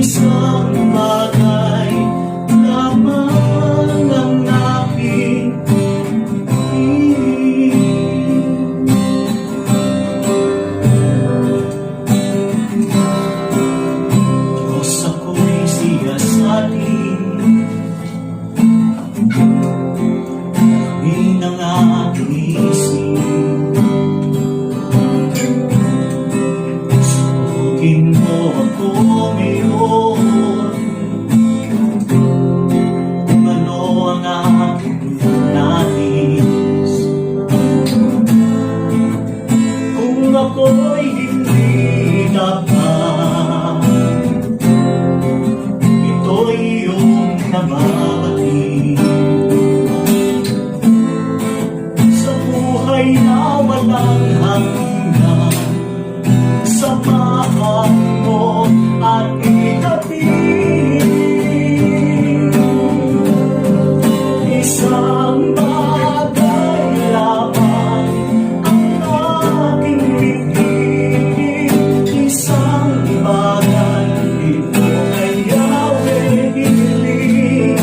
Isang bagay lamang ang aking Diyos, ako'y siyasatin, alamin ang aking isip. Sugin mo ako ngayon, kung ano ang aking nais. Kung ako'y hindi dapat, ito'y iyong nababati. Sa buhay na walang hanggan, samahan mo at itatid. Isang bagay lamang ang aking ibig. Isang bagay, ito ay Yahweh hiling.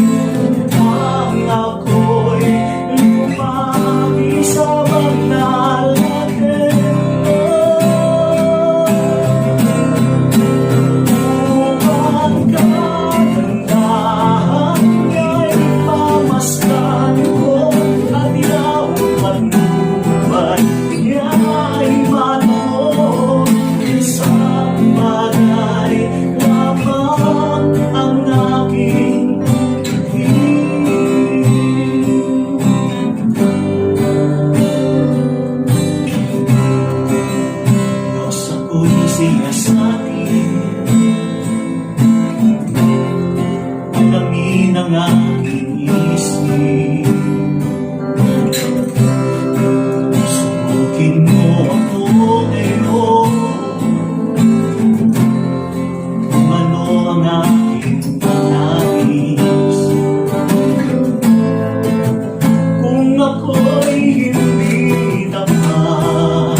Ang ako'y lumaki sa banal na templo. Upang kagandahan niya'y pamasdan ko, at iyong patnubay niya'y manuot. Isang bagay lamang ang aking ibig. Diyos, ako'y siyasatin, alamin ang aking isip. Sugin mo ako ngayon, kung ano ang aking nais. Kung ako'y hindi tapat,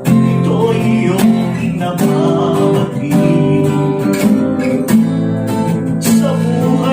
ito'y iyong nababati. Sa buhay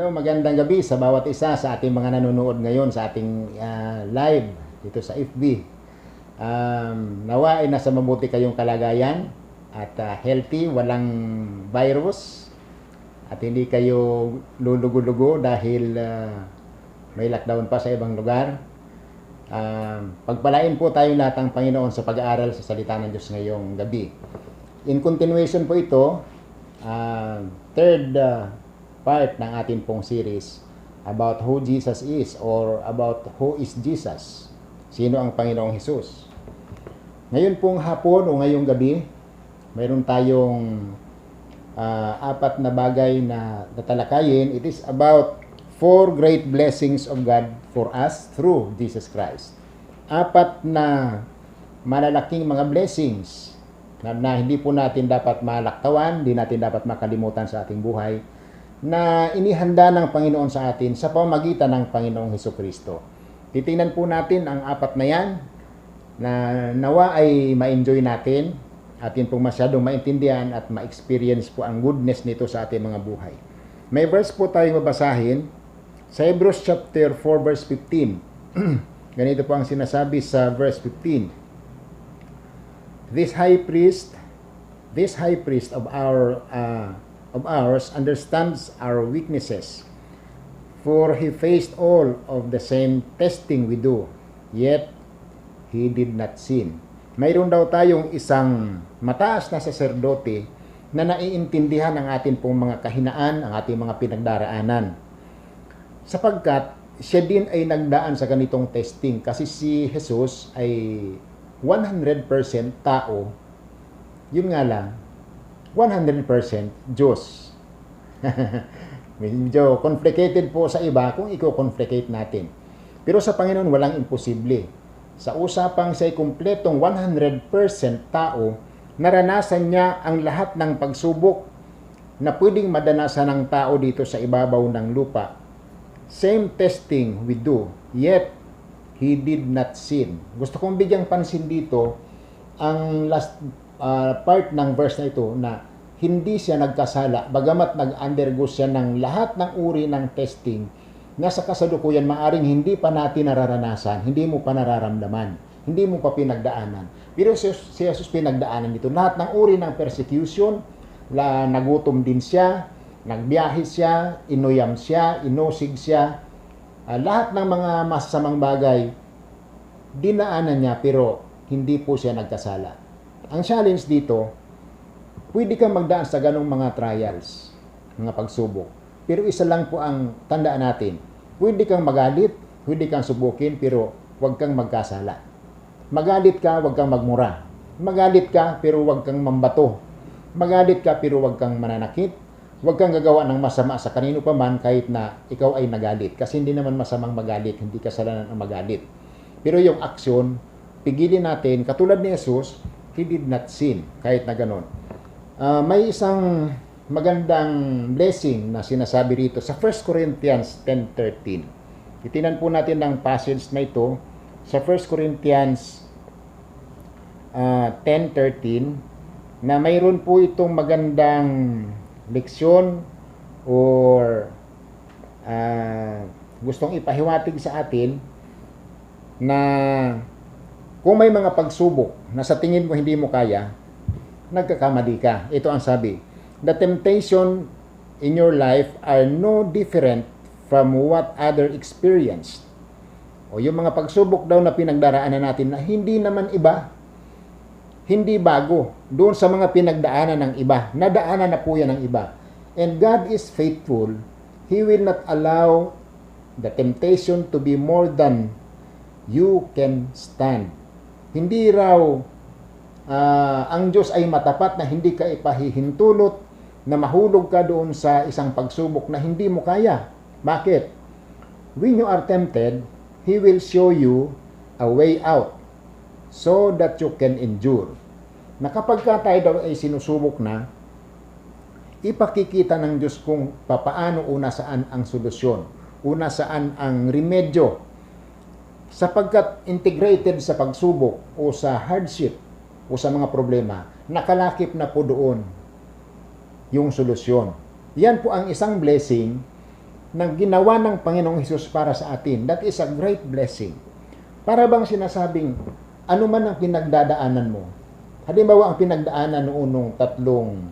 Hello, magandang gabi sa bawat isa sa ating mga nanonood ngayon sa ating live dito sa FB. Nawa ay nasa mabuti kayong kalagayan at healthy, walang virus at hindi kayo lulugo-lugo dahil may lockdown pa sa ibang lugar. Pagpalain po tayong lahat ng Panginoon sa pag-aaral sa salita ng Diyos ngayong gabi. In continuation po ito, third part ng ating pong series about who Jesus is or about who is Jesus. Sino ang Panginoong Hesus? Ngayon pong hapon o ngayong gabi, mayroon tayong apat na bagay na tatalakayin. It is about 4 great blessings of God for us through Jesus Christ. Apat na malalaking mga blessings na hindi po natin dapat malaktawan, hindi natin dapat makalimutan sa ating buhay, na inihanda ng Panginoon sa atin sa pamamagitan ng Panginoong Hesukristo. Titingnan po natin ang apat na yan na nawa ay ma-enjoy natin, atin pong masyadong maintindihan at ma-experience po ang goodness nito sa ating mga buhay. May verse po tayong babasahin sa Hebrews chapter 4 verse 15. Ganito po ang sinasabi sa verse 15. This high priest of ours understands our weaknesses, for he faced all of the same testing we do, yet he did not sin. Mayroon daw tayong isang mataas na saserdote na naiintindihan ang ating pong mga kahinaan, ang ating mga pinagdaraanan. Sapagkat siya din ay nagdaan sa ganitong testing, kasi si Jesus ay 100% tao, yun nga lang, 100% Diyos. Medyo complicated po sa iba kung i-complicate natin. Pero sa Panginoon walang imposible. Sa usapang siya'y kumpletong 100% tao, naranasan niya ang lahat ng pagsubok na pwedeng madanasan ng tao dito sa ibabaw ng lupa. Same testing we do, yet he did not sin. Gusto kong bigyang pansin dito ang last part ng verse na ito, na hindi siya nagkasala bagamat nag-undergo siya ng lahat ng uri ng testing na sa kasalukuyan maaring hindi pa natin nararanasan, hindi mo pa nararamdaman, hindi mo pa pinagdaanan. Pero si Jesus pinagdaanan dito lahat ng uri ng persecution, nagutom din siya, nagbiyahe siya, inuyam siya, inosig siya, lahat ng mga masasamang bagay dinaanan niya, pero hindi po siya nagkasala. Ang challenge dito, pwede kang magdaan sa ganong mga trials, mga pagsubok. Pero isa lang po ang tandaan natin. Pwede kang magalit, pwede kang subukin, pero huwag kang magkasala. Magalit ka, huwag kang magmura. Magalit ka, pero huwag kang mambato. Magalit ka, pero huwag kang mananakit. Huwag kang gagawa ng masama sa kanino pa man kahit na ikaw ay nagalit. Kasi hindi naman masamang magalit, hindi kasalanan ang magalit. Pero yung aksyon, pigilin natin, katulad ni Jesus, he did not sin, kahit na ganon. May isang magandang blessing na sinasabi rito sa 1 Corinthians 10:13. Itinan po natin ang passage na ito sa 1 Corinthians 10:13, na mayroon po itong magandang leksyon or gustong ipahiwatig sa atin na kung may mga pagsubok na sa tingin mo hindi mo kaya, nagkakamali ka. Ito ang sabi, the temptation in your life are no different from what other experienced. O yung mga pagsubok daw na pinagdaraanan natin na hindi naman iba, hindi bago doon sa mga pinagdaanan ng iba. Nadaanan na po yan ng iba. And God is faithful. He will not allow the temptation to be more than you can stand. Hindi raw ang Diyos ay matapat na hindi ka ipahihintulot na mahulog ka doon sa isang pagsubok na hindi mo kaya. Bakit? When you are tempted, He will show you a way out so that you can endure. Na kapag ka tayo daw ay sinusubok na, ipakikita ng Diyos kung papaano, una saan ang solusyon, una saan ang remedyo, sapagkat integrated sa pagsubok o sa hardship o sa mga problema, nakalakip na po doon yung solusyon. Yan po ang isang blessing na ginawa ng Panginoong Hesus para sa atin. That is a great blessing. Para bang sinasabing, ano man ang pinagdadaanan mo. Halimbawa, ang pinagdaanan noon nung tatlong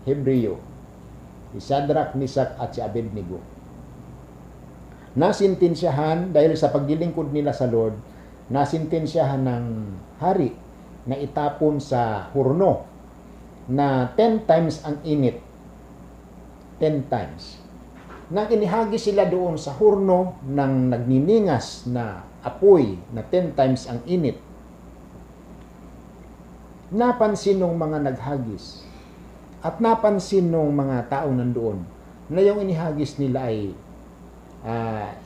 Hebreo, si Shadrach, Meshach, at si Abednego. Nasintensyahan dahil sa paglilingkod nila sa Lord, nasintensyahan ng hari na itapon sa hurno na 10 times ang init. 10 times. Nang inihagi sila doon sa hurno ng nagniningas na apoy na 10 times ang init, napansin ng mga naghagis at napansin ng mga taong nandoon na yung inihagis nila ay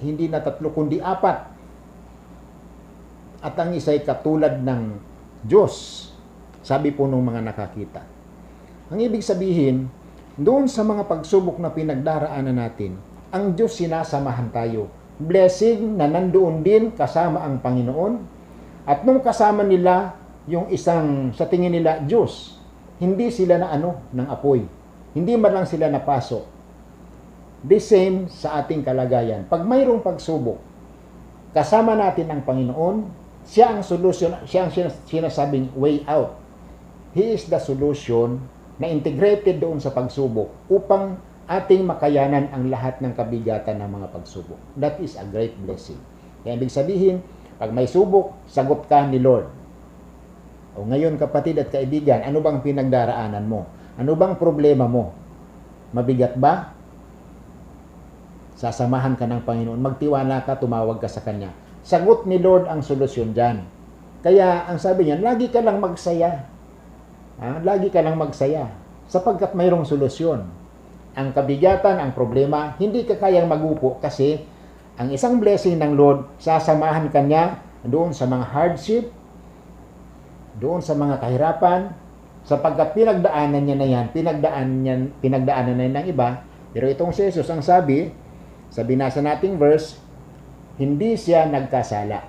hindi na 3 kundi 4 at ang isa'y katulad ng Diyos, sabi po ng mga nakakita. Ang ibig sabihin, doon sa mga pagsubok na pinagdaraanan natin, ang Diyos sinasamahan tayo. Blessing na nandoon din kasama ang Panginoon. At nung kasama nila yung isang sa tingin nila Diyos, hindi sila na ng apoy. Hindi man lang sila napasok. The same sa ating kalagayan. Pag mayroong pagsubok, kasama natin ang Panginoon, siya ang solution, siya ang sinasabing way out. He is the solution na integrated doon sa pagsubok upang ating makayanan ang lahat ng kabigatan ng mga pagsubok. That is a great blessing. Kaya ibig sabihin, pag may subok, sagot ka ni Lord. O ngayon kapatid at kaibigan, ano bang pinagdaraanan mo? Ano bang problema mo? Mabigat ba? Sasamahan ka ng Panginoon. Magtiwala ka, tumawag ka sa Kanya. Sagot ni Lord ang solusyon dyan. Kaya ang sabi niya, lagi ka lang magsaya. Lagi ka lang magsaya sapagkat mayroong solusyon. Ang kabigatan, ang problema, hindi ka kayang magupo kasi ang isang blessing ng Lord, sasamahan ka niya doon sa mga hardship, doon sa mga kahirapan, sapagkat pinagdaanan niya na yan, pinagdaanan na yan ng iba. Pero itong si Jesus, ang sabi, sa binasa nating verse, hindi siya nagkasala.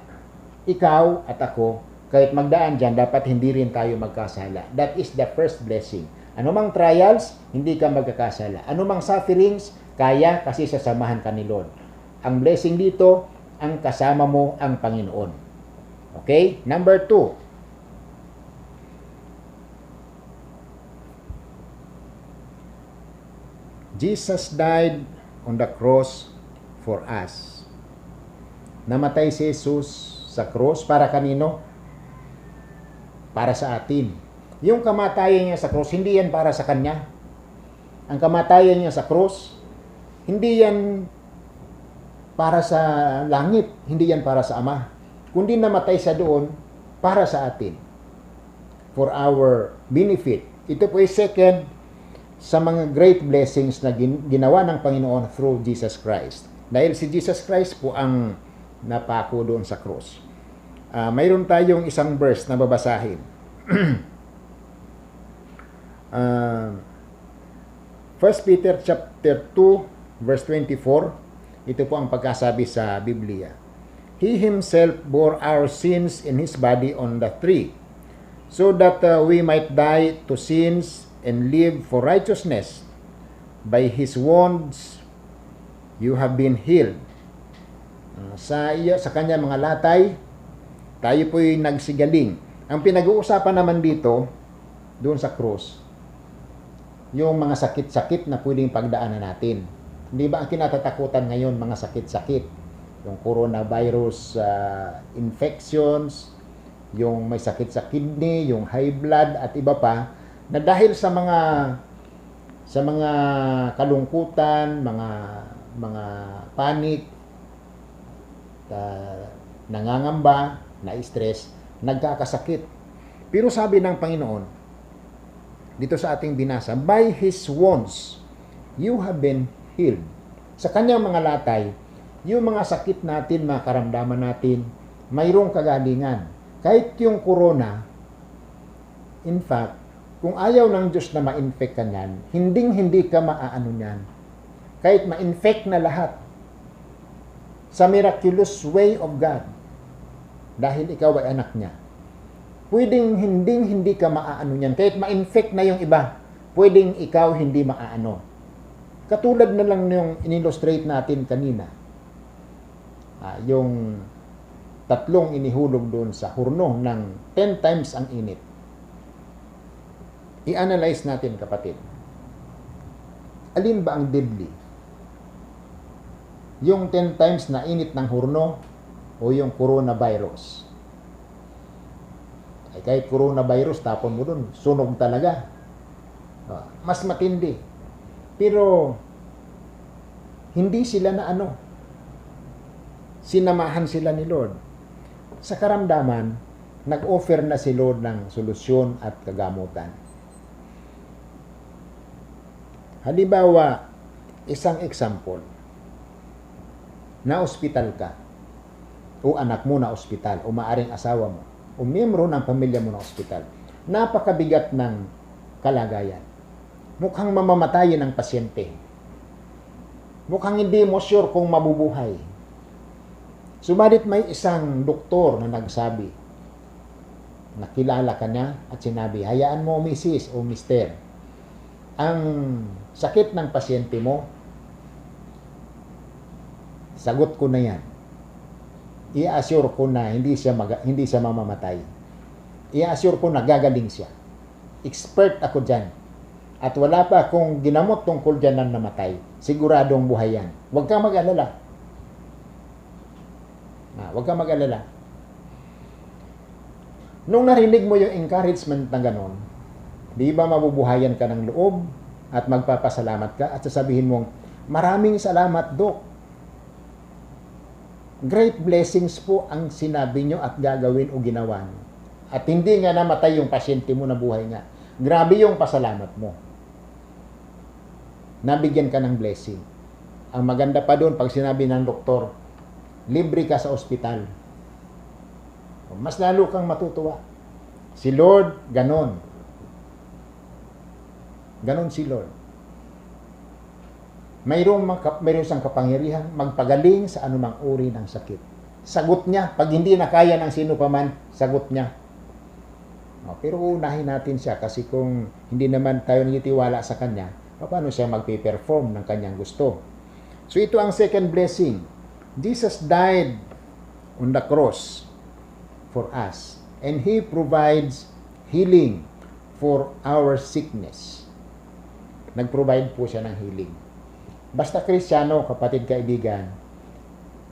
Ikaw at ako, kahit magdaan dyan, dapat hindi rin tayo magkasala. That is the first blessing. Anumang trials, hindi ka magkakasala. Anumang sufferings, kaya kasi sasamahan ka ni Lord. Ang blessing dito, ang kasama mo ang Panginoon. Okay? Number 2. Jesus died on the cross for us. Namatay si Jesus sa cross para kanino? Para sa atin. Yung kamatayan niya sa cross, hindi yan para sa Kanya. Ang kamatayan niya sa cross, hindi yan para sa langit, hindi yan para sa Ama. Kundi namatay siya doon para sa atin. For our benefit. Ito po ay second sa mga great blessings na ginawa ng Panginoon through Jesus Christ. Dahil si Jesus Christ po ang napako doon sa cross. Mayroon tayong isang verse na babasahin. 1 Peter chapter 2 verse 24. Ito po ang pagkasabi sa Biblia. He himself bore our sins in his body on the tree, so that we might die to sins and live for righteousness. By his wounds you have been healed. Sa kanya mga latay, tayo po'y nagsigaling. Ang pinag-uusapan naman dito, doon sa cross, yung mga sakit-sakit na pwedeng pagdaanan natin. Hindi ba ang kinatatakutan ngayon, mga sakit-sakit? Yung coronavirus infections, yung may sakit sa kidney, yung high blood at iba pa, na dahil sa mga kalungkutan, mga panic, nangangamba, na-stress, nagkakasakit. Pero sabi ng Panginoon, dito sa ating binasa, by His wounds, you have been healed. Sa kanyang mga latay, yung mga sakit natin, mga karamdaman natin, mayroong kagalingan. Kahit yung corona, in fact, kung ayaw ng Diyos na ma-infect ka niyan, hindi ka maaano niyan. Kahit ma-infect na lahat, sa miraculous way of God, dahil ikaw ay anak niya, pwedeng hindi ka maaano niyan. Kahit ma-infect na yung iba, pwedeng ikaw hindi maaano. Katulad na lang yung in-illustrate natin kanina. Yung tatlong inihulog doon sa hurno ng 10 times ang init. I-analyze natin, kapatid. Alin ba ang deadly? Yung 10 times na init ng hurno o yung coronavirus? Ay, kahit coronavirus, tapon mo doon, sunog talaga. Mas matindi. Pero, hindi sila na sinamahan sila ni Lord. Sa karamdaman, nag-offer na si Lord ng solusyon at kagamutan. Halimbawa, isang example, na-ospital ka, o anak mo na ospital, o maaring asawa mo, o miyembro ng pamilya mo na ospital. Napakabigat ng kalagayan. Mukhang mamamatayin ang pasyente. Mukhang hindi mo sure kung mabubuhay. Subalit may isang doktor na nagsabi, nakilala ka niya at sinabi, hayaan mo, misis o mister, ang sakit ng pasyente mo, sagot ko na yan. I-assure ko na hindi siya mamamatay. I-assure ko na gagaling siya. Expert ako dyan. At wala pa akong ginamot tungkol dyan ng namatay. Siguradong buhay yan. Huwag kang mag-alala. Huwag kang mag-alala. Nung narinig mo yung encouragement na ganon, di ba mabubuhayan ka ng loob at magpapasalamat ka at sasabihin mong, maraming salamat, Dok. Great blessings po ang sinabi nyo at gagawin o ginawa nyo. At hindi nga namatay yung pasyente mo na buhay nga. Grabe yung pasalamat mo. Nabigyan ka ng blessing. Ang maganda pa doon, pag sinabi ng doktor, libre ka sa ospital. Mas lalo kang matutuwa. Si Lord, ganon. Ganon si Lord. Mayroong siyang kapangyarihan magpagaling sa anumang uri ng sakit. Sagot niya. Pag hindi na kaya ng sino pa man, sagot niya. Pero unahin natin siya kasi kung hindi naman tayo nagtitiwala sa Kanya, paano siya magpe-perform ng Kanyang gusto? So ito ang second blessing. Jesus died on the cross for us and He provides healing for our sickness. Nag-provide po siya ng healing. Basta Kristiyano, kapatid kaibigan,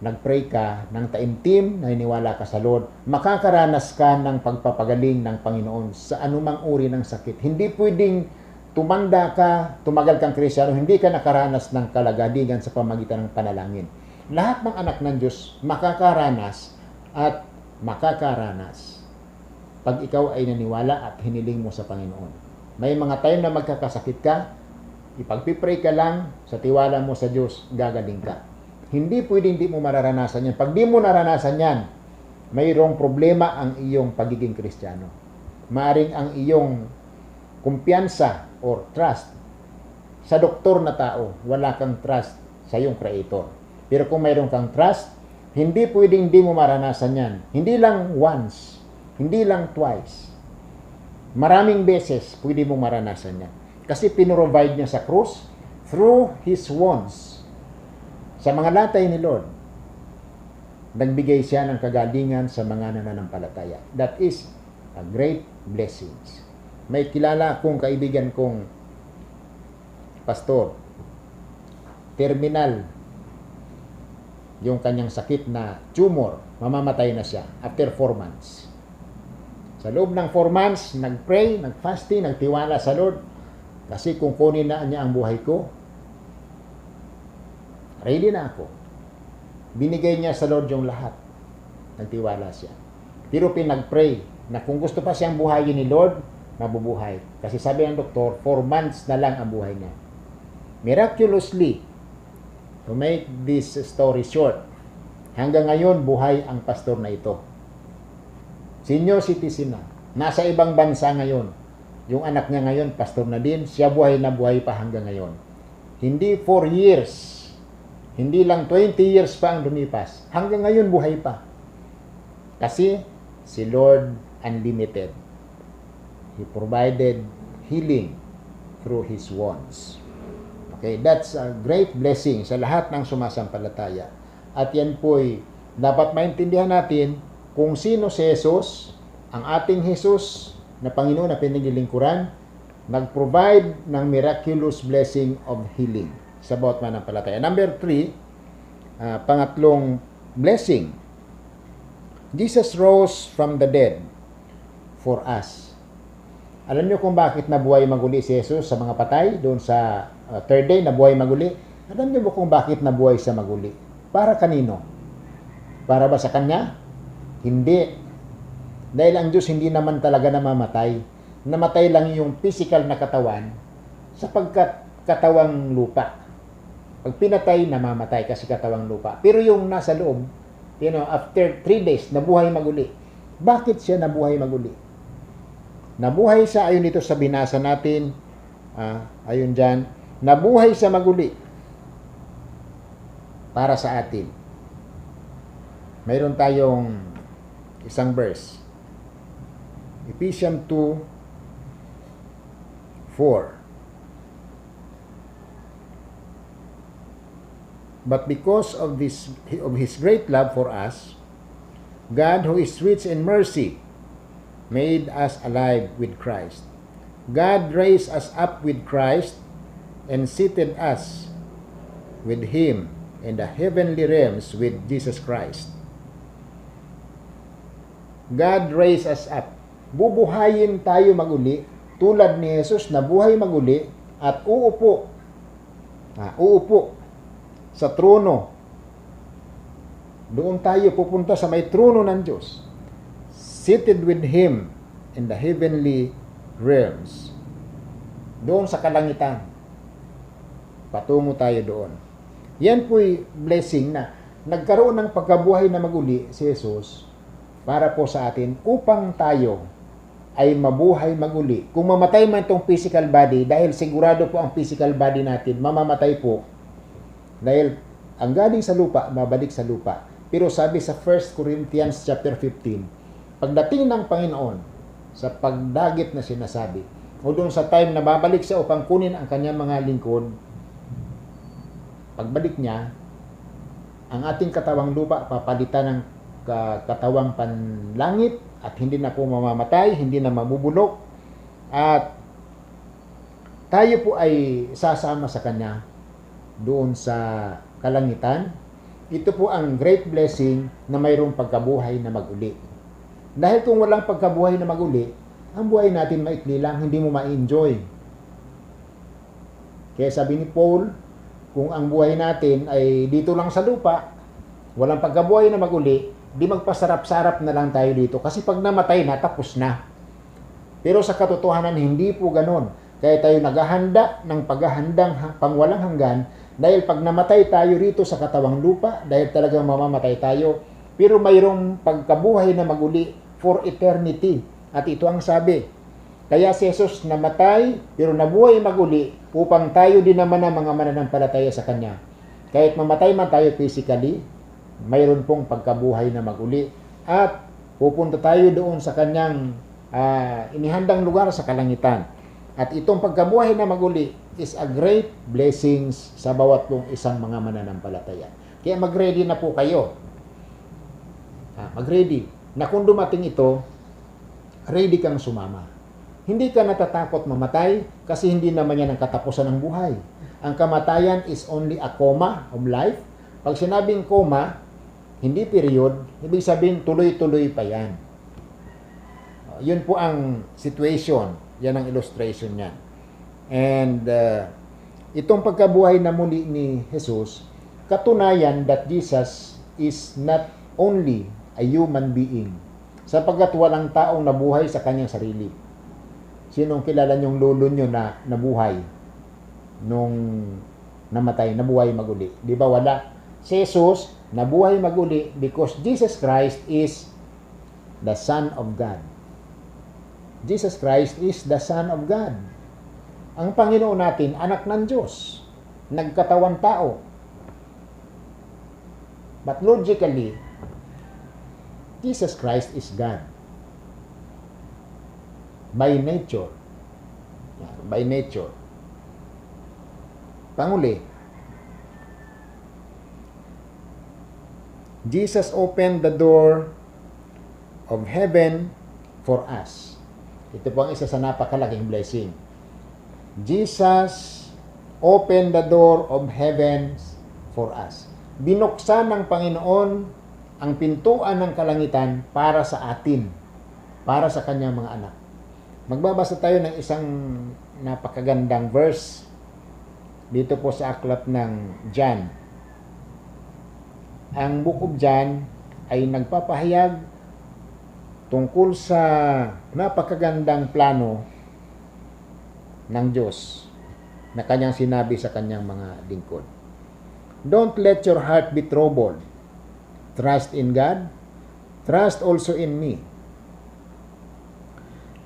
nag-pray ka ng taimtim, naniniwala ka sa Lord, makakaranas ka ng pagpapagaling ng Panginoon sa anumang uri ng sakit. Hindi pwedeng tumanda ka, tumagal kang Kristiyano, hindi ka nakaranas ng kalagadigan sa pamagitan ng panalangin. Lahat ng anak ng Diyos makakaranas at makakaranas pag ikaw ay naniwala at hiniling mo sa Panginoon. May mga time na magkakasakit ka, ipagpipray ka lang, sa tiwala mo sa Diyos, gagaling ka. Hindi pwedeng di mo mararanasan yan. Pag di mo naranasan yan, mayroong problema ang iyong pagiging Kristiyano. Maaring ang iyong kumpiyansa or trust sa doktor na tao, wala kang trust sa iyong Creator. Pero kung mayroon kang trust, hindi pwedeng di mo maranasan yan. Hindi lang once, hindi lang twice. Maraming beses pwede mong maranasan yan. Kasi pinrovide niya sa krus through His wounds. Sa mga latay ni Lord, nagbigay siya ng kagalingan sa mga nananampalataya. That is a great blessing. May kilala akong kaibigan kong pastor, terminal yung kanyang sakit na tumor, mamamatay na siya after 4 months. Sa loob ng 4 months, nag-pray, nag-fasting, nagtiwala sa Lord. Kasi kung kunin na niya ang buhay ko, ready na ako. Binigay niya sa Lord yung lahat. Nagtiwala siya. Pero pinag-pray na kung gusto pa siyang buhayin ni Lord, mabubuhay. Kasi sabi ng doktor, 4 months na lang ang buhay niya. Miraculously, to make this story short, hanggang ngayon buhay ang pastor na ito. Senior citizen na. Nasa ibang bansa ngayon. Yung anak niya ngayon, pastor na din. Siya buhay na buhay pa hanggang ngayon. Hindi 4 years. Hindi lang 20 years pa ang lumipas. Hanggang ngayon buhay pa. Kasi si Lord unlimited. He provided healing through His wounds. Okay, that's a great blessing sa lahat ng sumasampalataya. At yan po'y dapat maintindihan natin kung sino si Jesus, ang ating Jesus na Panginoon na pinaglilingkuran, nag-provide ng miraculous blessing of healing sa bawat mananampalataya. Number 3, pangatlong blessing. Jesus rose from the dead for us. Alam niyo kung bakit nabuhay maguli si Jesus sa mga patay? Doon sa third day, nabuhay maguli. Alam niyo ba kung bakit nabuhay sa maguli? Para kanino? Para ba sa Kanya? Hindi. Dahil ang Diyos hindi naman talaga namamatay. Namatay lang yung physical na katawan sapagkat katawang lupa. Pag pinatay, namamatay kasi katawang lupa. Pero yung nasa loob, after 3 days, nabuhay maguli. Bakit siya nabuhay maguli? Nabuhay siya, ayon dito sa binasa natin, ayon dyan, nabuhay siya maguli para sa atin. Mayroon tayong isang verse. Ephesians 2:4. But because of His great love for us, God, who is rich in mercy, made us alive with Christ. God raised us up with Christ and seated us with Him in the heavenly realms with Jesus Christ. God raised us up. Bubuhayin tayo maguli tulad ni Jesus na buhay maguli at uupo sa trono. Doon tayo pupunta sa may trono ng Diyos. Seated with Him in the heavenly realms. Doon sa kalangitan. Patungo tayo doon. Yan po'y blessing na nagkaroon ng pagkabuhay na maguli si Jesus para po sa atin upang tayo ay mabuhay maguli. Kung mamatay man itong physical body, dahil sigurado po ang physical body natin, mamamatay po. Dahil ang galing sa lupa, mabalik sa lupa. Pero sabi sa 1 Corinthians chapter 15, pagdating ng Panginoon, sa pagdagit na sinasabi, o doon sa time na babalik siya upang kunin ang kanyang mga lingkod, pagbalik niya, ang ating katawang lupa papalitan ng katawang panlangit at hindi na po mamamatay, hindi na mamubulok, at tayo po ay sasama sa Kanya doon sa kalangitan. Ito po ang great blessing na mayroong pagkabuhay na maguli. Dahil kung walang pagkabuhay na maguli, ang buhay natin maikli lang, hindi mo ma-enjoy. Kaya sabi ni Paul, kung ang buhay natin ay dito lang sa lupa, walang pagkabuhay na maguli, di magpasarap-sarap na lang tayo dito. Kasi pag namatay na, tapos na. Pero sa katotohanan, hindi po ganon. Kaya tayo naghahanda ng paghahandang pangwalang hanggan, dahil pag namatay tayo rito sa katawang lupa, dahil talagang mamamatay tayo, pero mayroong pagkabuhay na maguli for eternity. At ito ang sabi. Kaya si Jesus namatay, pero nabuhay maguli upang tayo din naman ang mga mananampalataya sa Kanya. Kahit mamatay man tayo physically, mayroon pong pagkabuhay na maguli. At pupunta tayo doon sa Kanyang inihandang lugar sa kalangitan. At itong pagkabuhay na maguli is a great blessings sa bawat pong isang mga mananampalataya. Kaya mag-ready na po kayo. Mag-ready. Na kung dumating ito, ready kang sumama. Hindi ka natatakot mamatay kasi hindi naman yan ang katapusan ng buhay. Ang kamatayan is only a coma of life. Pag sinabing coma, hindi period, ibig sabihin tuloy-tuloy pa yan. Yun po ang situation. Yan ang illustration niyan. And itong pagkabuhay na muli ni Jesus, katunayan that Jesus is not only a human being, sapagkat walang taong nabuhay sa kanyang sarili. Sinong kilala niyong lolo niyo na nabuhay nung namatay, nabuhay maguli? Di ba wala? Si Jesus nabuhay maguli because Jesus Christ is the Son of God. Jesus Christ is the Son of God. Ang Panginoon natin, anak ng Diyos, nagkatawang tao. But logically, Jesus Christ is God. By nature. By nature. Panguli, Jesus opened the door of heaven for us. Ito po ang isa sa napakalaking blessing. Jesus opened the door of heaven for us. Binuksan ng Panginoon ang pintuan ng kalangitan para sa atin, para sa kanyang mga anak. Magbabasa tayo ng isang napakagandang verse dito po sa aklat ng John. Ang Book of John ay nagpapahayag tungkol sa napakagandang plano ng Diyos na kanyang sinabi sa kanyang mga lingkod. Don't let your heart be troubled. Trust in God. Trust also in me.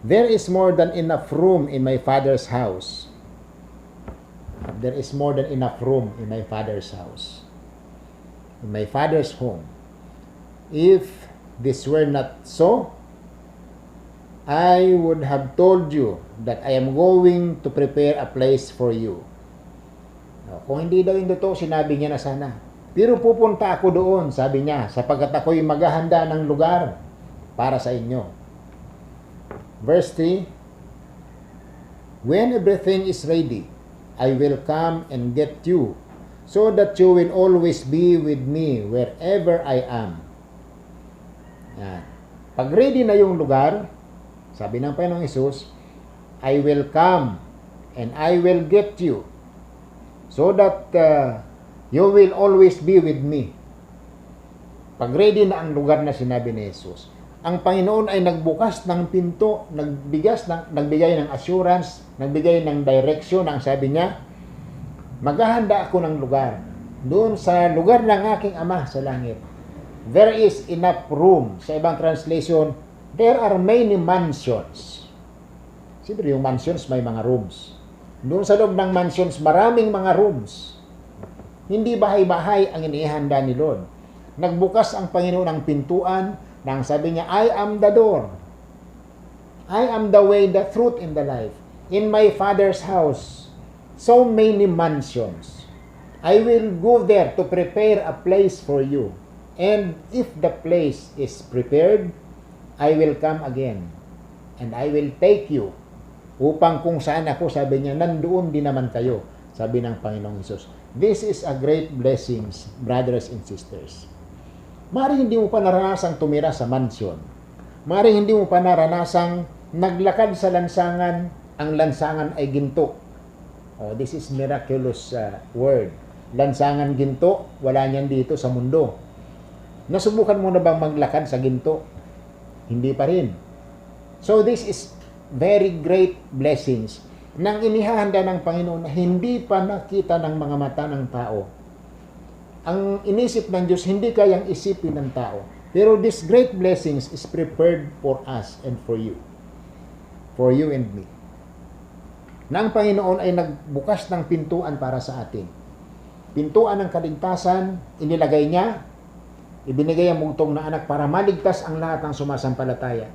There is more than enough room in my Father's house. There is more than enough room in my Father's house. In my Father's home. If this were not so, I would have told you that I am going to prepare a place for you. Kung hindi daw yung totoo, sinabi niya na sana. Pero pupunta ako doon, sabi niya, sapagkat ako'y maghahanda ng lugar para sa inyo. Verse 3, when everything is ready, I will come and get you, so that you will always be with me wherever I am. Yan. Pag ready na yung lugar, sabi ng Panginoong Hesus, I will come and I will get you, so that you will always be with me. Pag ready na ang lugar na sinabi ni Jesus, ang Panginoon ay nagbukas ng pinto, nagbigay ng assurance, nagbigay ng direction. Ang sabi niya, maghahanda ako ng lugar doon sa lugar ng aking Ama sa langit. There is enough room. Sa ibang translation, there are many mansions. Siyempre yung mansions may mga rooms. Doon sa loob ng mansions, maraming mga rooms. Hindi bahay-bahay ang inihanda ni Lord. Nagbukas ang Panginoon ng pintuan nang sabi niya, I am the door. I am the way, the truth, and the life. In my Father's house, so many mansions. I will go there to prepare a place for you. And if the place is prepared, I will come again. And I will take you. Upang kung saan ako, sabi niya, nandoon din naman kayo. Sabi ng Panginoong Hesus. This is a great blessing, brothers and sisters. Maring hindi mo pa naranasang tumira sa mansyon. Maring hindi mo pa naranasang naglakad sa lansangan, ang lansangan ay ginto. Oh, this is miraculous word. Lansangan ginto, wala niyan dito sa mundo. Nasubukan mo na bang maglakad sa ginto? Hindi pa rin. So this is very great blessings nang inihahanda ng Panginoon na hindi pa nakita ng mga mata ng tao. Ang inisip ng Diyos, hindi kayang isipin ng tao. Pero this great blessings is prepared for us and for you. For you and me. Na ang Panginoon ay nagbukas ng pintuan para sa atin. Pintuan ng kaligtasan, inilagay niya, ibinigay ang mugtong na anak para maligtas ang lahat ng sumasampalataya.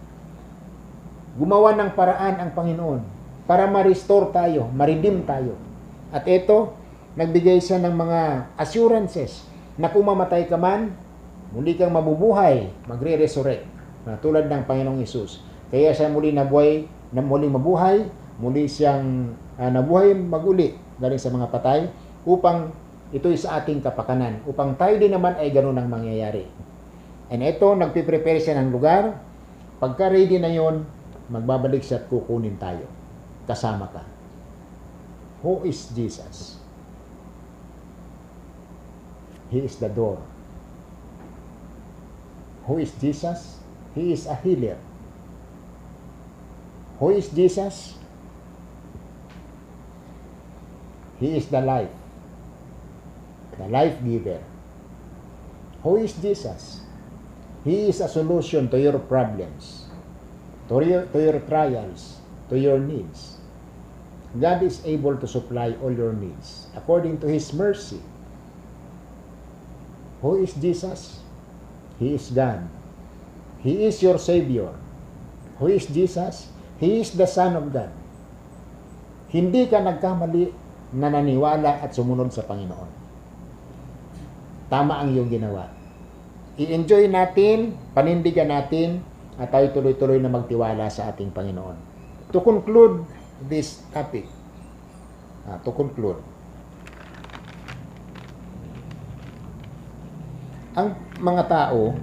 Gumawa ng paraan ang Panginoon para ma-restore tayo, ma-redeem tayo. At ito, nagbigay siya ng mga assurances na kung mamatay ka man, muli kang mabubuhay, magre-resurrect. Tulad ng Panginoong Hesus. Kaya siya muli nabuhay, muling mabuhay, muli siyang nabuhay maguli galing sa mga patay, upang ito'y sa ating kapakanan, upang tayo din naman ay ganun ang mangyayari. And ito, nagpiprepare siya ng lugar. Pagka ready na yon, magbabalik siya at kukunin tayo. Kasama ka. Who is Jesus? He is the door. Who is Jesus? He is a healer. Who is Jesus? He is the life. The life giver. Who is Jesus? He is a solution to your problems, to your trials, to your needs. God is able to supply all your needs according to His mercy. Who is Jesus? He is God. He is your Savior. Who is Jesus? He is the Son of God. Hindi ka nagkamali na naniwala at sumunod sa Panginoon. Tama ang iyong ginawa. I-enjoy natin, panindigan natin, at tayo tuloy-tuloy na magtiwala sa ating Panginoon. To conclude this topic, ang mga tao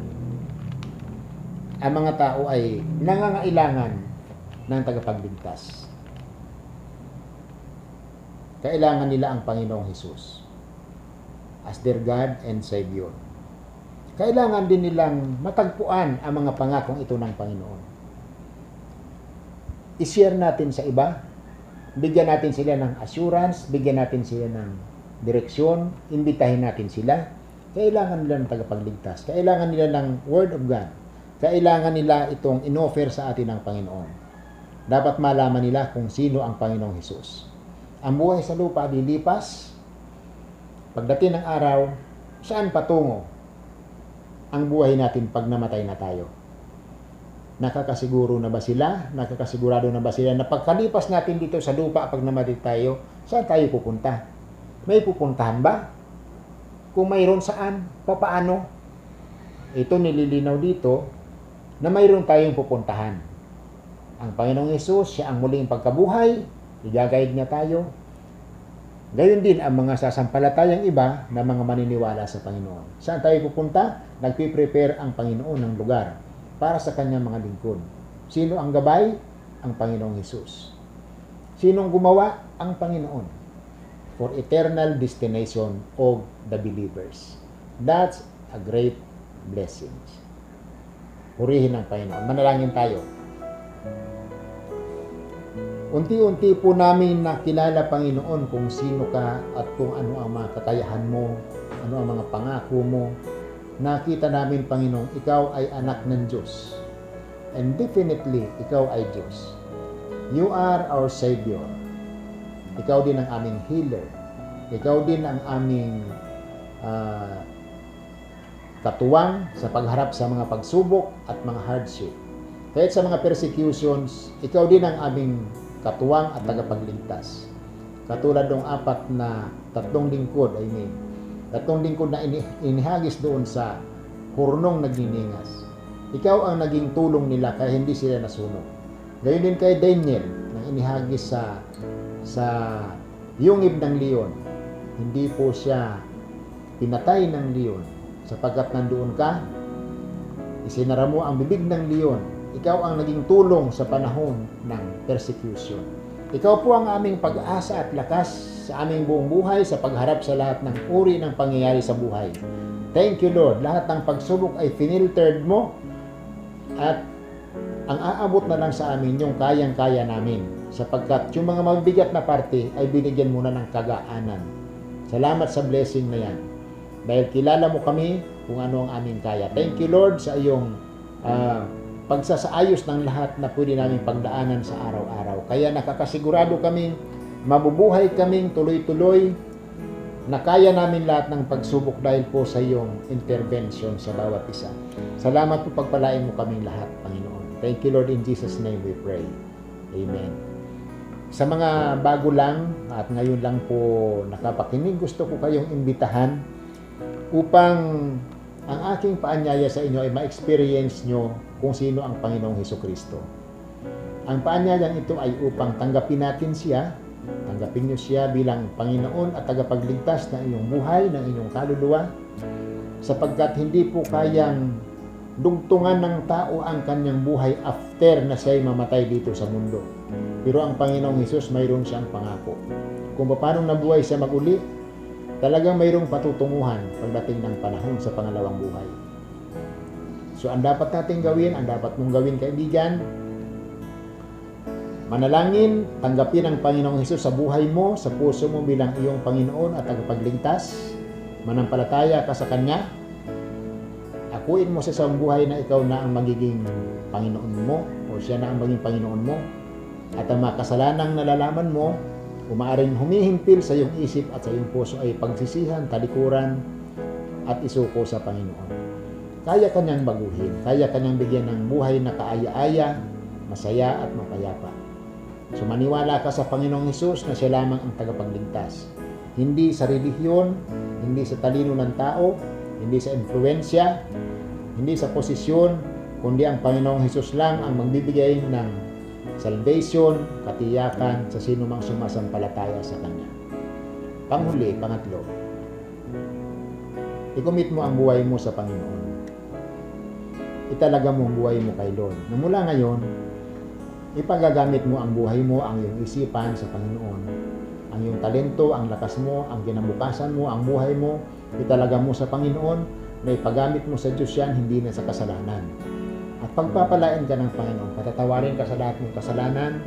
ay nangangailangan ng tagapagligtas. Kailangan nila ang Panginoong Hesus as their God and Savior. Kailangan din nilang matagpuan ang mga pangakong ito ng Panginoon. I-share natin sa iba, bigyan natin sila ng assurance, bigyan natin sila ng direksyon, imbitahin natin sila. Kailangan nila ng tagapagligtas, kailangan nila ng Word of God, kailangan nila itong inoffer sa atin ng Panginoon. Dapat malaman nila kung sino ang Panginoong Hesus. Ang buhay sa lupa lilipas. Pagdating ng araw, saan patungo ang buhay natin pag namatay na tayo? Nakakasiguro na ba sila? Nakakasigurado na ba sila na pagkalipas natin dito sa lupa pag namatay tayo, saan tayo pupunta? May pupuntahan ba? Kung mayroon, saan? Papaano? Ito nililinaw dito na mayroon tayong pupuntahan. Ang Panginoong Hesus, siya ang muling pagkabuhay, igagayad niya tayo. Gayon din ang mga sasampalatayang iba na mga maniniwala sa Panginoon. Saan tayo pupunta? Nagpiprepare ang Panginoon ng lugar para sa kanyang mga lingkod. Sino ang gabay? Ang Panginoong Hesus. Sinong gumawa? Ang Panginoon. For eternal destination of the believers. That's a great blessing. Purihin ang Panginoon. Manalangin tayo. Unti-unti po namin nakilala, Panginoon, kung sino ka at kung ano ang mga kakayahan mo, ano ang mga pangako mo. Nakita namin, Panginoon, ikaw ay anak ng Diyos. And definitely, ikaw ay Diyos. You are our Savior. Ikaw din ang aming healer. Ikaw din ang aming katuwang sa pagharap sa mga pagsubok at mga hardship. Kahit sa mga persecutions, ikaw din ang aming katuwang at tagapagligtas. Katulad ng tatlong lingkod na inihagis doon sa hurnong nagniningas. Ikaw ang naging tulong nila kaya hindi sila nasunog. Gayon din kay Daniel na inihagis sa yungib ng leon. Hindi po siya pinatay ng leon sapagkat nandoon ka, isinara mo ang bibig ng leon. Ikaw ang naging tulong sa panahon ng persecution. Ikaw po ang aming pag-asa at lakas sa aming buong buhay sa pagharap sa lahat ng uri ng pangyayari sa buhay. Thank you, Lord. Lahat ng pagsubok ay finiltered mo at ang aabot na lang sa amin yung kayang-kaya namin sapagkat yung mga mabibigat na parte ay binigyan mo na ng kagaanan. Salamat sa blessing na yan. Dahil kilala mo kami kung ano ang aming kaya. Thank you, Lord, sa iyong pagsasaayos ng lahat na pwede namin pagdaanan sa araw-araw. Kaya nakakasigurado kaming mabubuhay kaming tuloy-tuloy na kaya namin lahat ng pagsubok dahil po sa iyong intervention sa bawat isa. Salamat po, pagpalain mo kaming lahat, Panginoon. Thank you, Lord, in Jesus' name we pray. Amen. Sa mga bago lang at ngayon lang po nakapakinig, gusto ko kayong imbitahan upang ang aking paanyaya sa inyo ay ma-experience nyo kung sino ang Panginoong Hesukristo. Ang paanyayang ito ay upang tanggapin natin siya, tanggapin nyo siya bilang Panginoon at tagapagligtas ng inyong buhay, ng inyong kaluluwa, sapagkat hindi po kayang dugtungan ng tao ang kanyang buhay after na siya'y mamatay dito sa mundo. Pero ang Panginoong Hesus, mayroon siyang pangako. Kung paano nabuhay siya mag-uli, talagang mayroong patutunguhan pagdating ng panahon sa pangalawang buhay. So, ang dapat natin gawin, ang dapat mong gawin, kaibigan, manalangin, tanggapin ang Panginoong Hesus sa buhay mo, sa puso mo bilang iyong Panginoon at tagapagligtas. Manampalataya ka sa Kanya. Akuin mo sa buhay na ikaw na ang magiging Panginoon mo o siya na ang maging Panginoon mo. At ang mga kasalanang nalalaman mo, umaaring humihimpil sa iyong isip at sa iyong puso ay pagsisihan, talikuran at isuko sa Panginoon. Kaya kanyang baguhin, kaya kanyang bigyan ng buhay na kaaya-aya, masaya at mapayapa. So maniwala ka sa Panginoong Hesus na siya lamang ang tagapagligtas. Hindi sa relihiyon, hindi sa talino ng tao, hindi sa impluensya, hindi sa posisyon, kundi ang Panginoong Hesus lang ang magbibigay ng salvation, katiyakan sa sino mang sumasampalataya sa Kanya. Panghuli, pangatlo, i-commit mo ang buhay mo sa Panginoon. Italaga mo ang buhay mo kay Lord. Na mula ngayon, ipagagamit mo ang buhay mo, ang iyong isipan sa Panginoon. Ang iyong talento, ang lakas mo, ang kinabukasan mo, ang buhay mo, italaga mo sa Panginoon, na ipagamit mo sa Diyos yan, hindi na sa kasalanan. At pagpapalain ka ng Panginoon, patatawarin ka sa lahat ng kasalanan,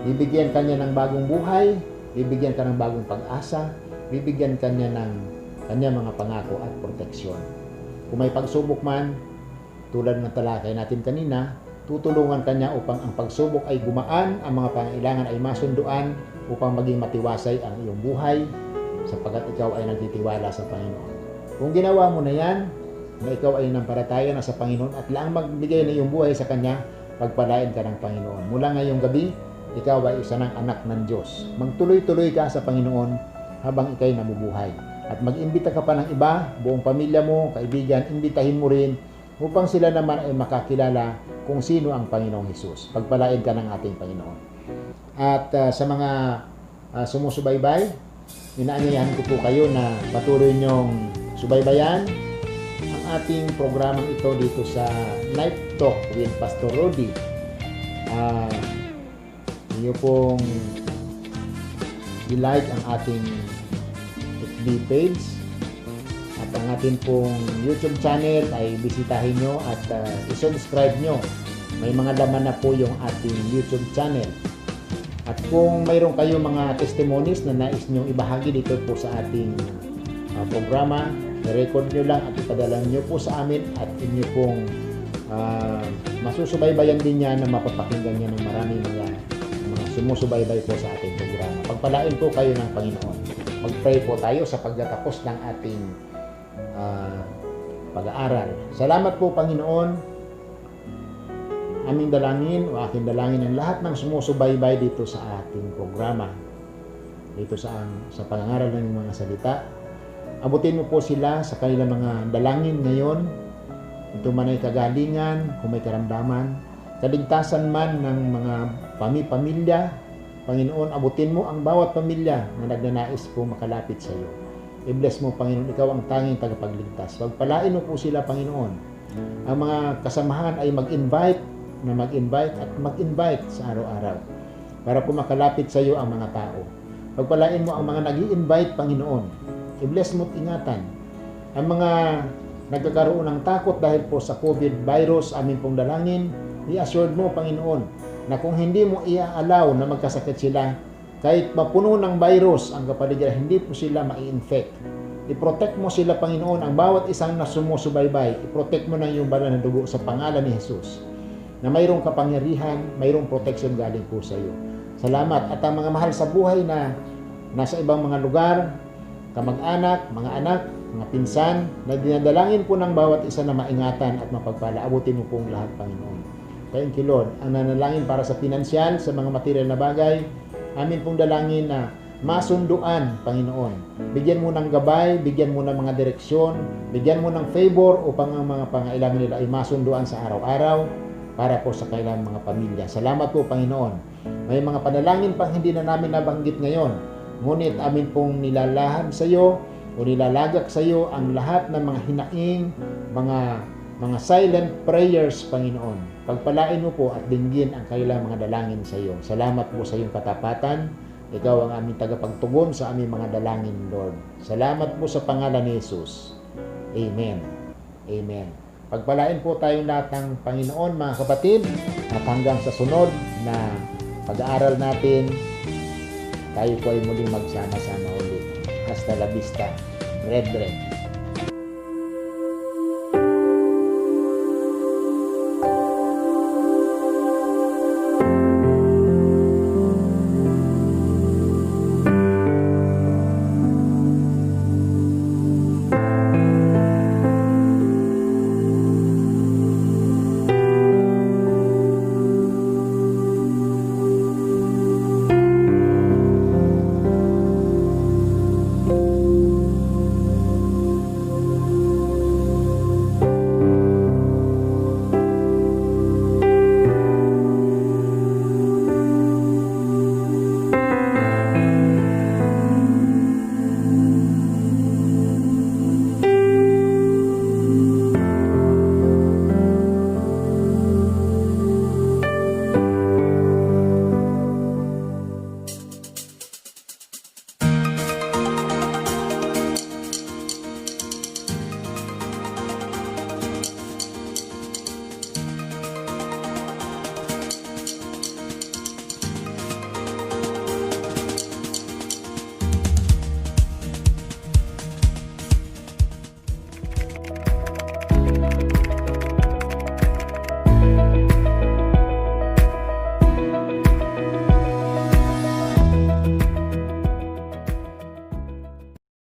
bibigyan ka niya ng bagong buhay, bibigyan ka ng bagong pag-asa, bibigyan ka niya ng kanya mga pangako at proteksyon. Kung may pagsubok man, tulad ng talakay natin kanina, tutulungan ka niya upang ang pagsubok ay gumaan, ang mga pangailangan ay masunduan, upang maging matiwasay ang iyong buhay, sapagkat ikaw ay nagtitiwala sa Panginoon. Kung ginawa mo na yan, na ikaw ay nampalataya na sa Panginoon at lang magbigay na iyong buhay sa Kanya, pagpalain ka ng Panginoon. Mula ngayong gabi, ikaw ay isa ng anak ng Diyos. Magtuloy-tuloy ka sa Panginoon habang ikay nabubuhay. At mag-imbita ka pa ng iba, buong pamilya mo, kaibigan, imbitahin mo rin upang sila naman ay makakilala kung sino ang Panginoong Hesus. Pagpalain ka ng ating Panginoon. At sa mga sumusubaybay, inaanyayahan ko po kayo na patuloy niyong subaybayan ang ating programang ito dito sa Night Talk with Pastor Rudy. Iyo pong i-like ang ating FB page at ang ating pong YouTube channel ay bisitahin nyo at i-subscribe nyo. May mga laman na po yung ating YouTube channel. At kung mayroon kayong mga testimonies na nais nyong ibahagi dito po sa ating programa, i-record nyo lang at ipadala nyo po sa amin at inyo pong masusubaybayan din yan na mapapakinggan niya ng maraming mga sumusubaybay po sa ating programa. Pagpalain po kayo ng Panginoon. Mag-pray po tayo sa pagtatapos ng ating pag-aaral. Salamat po, Panginoon. Aming dalangin o aking dalangin ang lahat ng sumusubaybay dito sa ating programa. Dito sa pangangaral ng mga salita. Abutin mo po sila sa kanilang mga dalangin ngayon. Ito man ay kagalingan, kung may karamdaman, kaligtasan man ng mga pamilya. Panginoon, abutin mo ang bawat pamilya na nagnanais po makalapit sa iyo. I-bless mo, Panginoon, ikaw ang tanging tagapagligtas. Pagpalain mo po sila, Panginoon. Ang mga kasamahan ay mag-invite at mag-invite sa araw-araw para po makalapit sa iyo ang mga tao. Pagpalain mo ang mga nag-i-invite, Panginoon. I-bless mo at ingatan. Ang mga nagkakaroon ng takot dahil po sa COVID virus, amin pong dalangin, i-assured mo, Panginoon, na kung hindi mo i-allow na magkasakit sila, kahit mapuno ng virus ang kapaligiran, hindi po sila mai-infect. I-protect mo sila, Panginoon, ang bawat isang nasumusubaybay. I-protect mo ng iyong banal na dugo sa pangalan ni Jesus, na mayroong kapangyarihan, mayroong protection galing po sa iyo. Salamat. At ang mga mahal sa buhay na nasa ibang mga lugar, kamag-anak, mga anak, mga pinsan, na dinadalangin po ng bawat isa na maingatan at mapagpala. Abutin mo pong lahat, Panginoon. Thank you, Lord. Ang nanalangin para sa pinansyal, sa mga material na bagay, amin pong dalangin na masunduan, Panginoon. Bigyan mo ng gabay, bigyan mo ng mga direksyon, bigyan mo ng favor upang ang mga pangailangan nila ay masunduan sa araw-araw para po sa kailang mga pamilya. Salamat po, Panginoon. May mga panalangin pang hindi na namin nabanggit ngayon. Ngunit amin pong nilalahad sa iyo o nilalagak sa iyo ang lahat ng mga hinaing, mga silent prayers, Panginoon. Pagpalain mo po at dinggin ang kailang mga dalangin sa iyo. Salamat po sa iyong katapatan. Ikaw ang aming tagapagtugon sa aming mga dalangin, Lord. Salamat po sa pangalan ni Jesus. Amen. Amen. Pagpalain po tayong lahat ng Panginoon, mga kapatid, at hanggang sa sunod na pag-aaral natin, tayo po ay muling magsama-sama ulit. Hasta la vista, brethren.